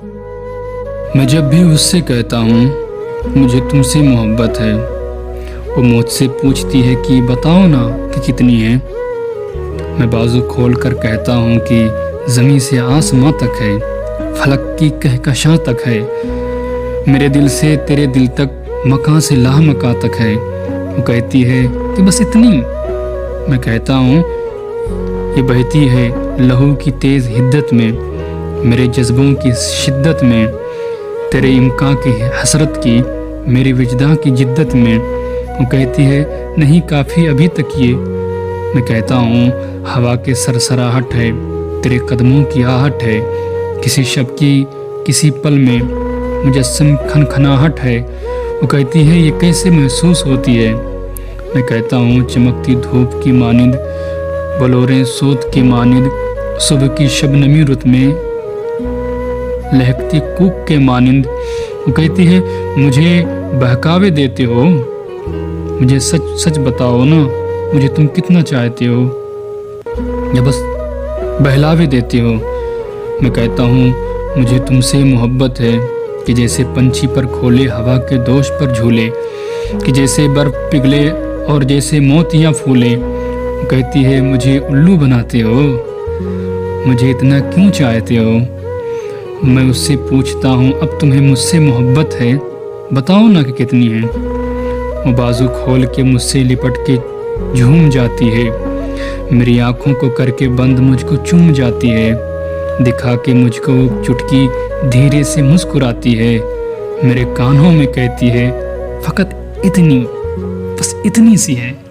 मैं जब भी उससे कहता हूँ मुझे तुमसे मोहब्बत है, वो मुझसे पूछती है कि बताओ ना कि कितनी है। मैं बाजू खोल कर कहता हूँ कि ज़मीं से आसमां तक है, फलक की कहकशां तक है, मेरे दिल से तेरे दिल तक, मकां से लामकां तक है। वो कहती है कि बस इतनी। मैं कहता हूँ ये बहती है लहू की तेज़ हिद्दत में, मेरे जज्बों की शिद्दत में, तेरे इम्कां की हसरत की, मेरी विजदां की जिद्दत में। वो कहती है नहीं काफ़ी अभी तक ये। मैं कहता हूँ हवा के सरसराहट है, तेरे कदमों की आहट है, किसी शब की किसी पल में मुजस्सम खनखनाहट है। वो कहती है ये कैसे महसूस होती है। मैं कहता हूँ चमकती धूप की मानिंद, बलोरें सोत की मानिंद, सुबह की शबनमी रुत में लहकती कूक के मानिंद। वो कहती है मुझे बहकावे देते हो, मुझे सच सच बताओ ना, मुझे तुम कितना चाहते हो, या बस बहलावे देते हो। मैं कहता हूँ मुझे तुमसे मोहब्बत है कि जैसे पंछी पर खोले हवा के दोष पर झूले, कि जैसे बर्फ पिघले और जैसे मोतियाँ फूले। वो कहती है मुझे उल्लू बनाते हो, मुझे इतना क्यों चाहते हो। मैं उससे पूछता हूँ अब तुम्हें मुझसे मोहब्बत है, बताओ ना कि कितनी है। वो बाजू खोल के मुझसे लिपट के झूम जाती है, मेरी आँखों को करके बंद मुझको चूम जाती है, दिखा के मुझको चुटकी धीरे से मुस्कुराती है, मेरे कानों में कहती है फ़कत इतनी, बस इतनी सी है।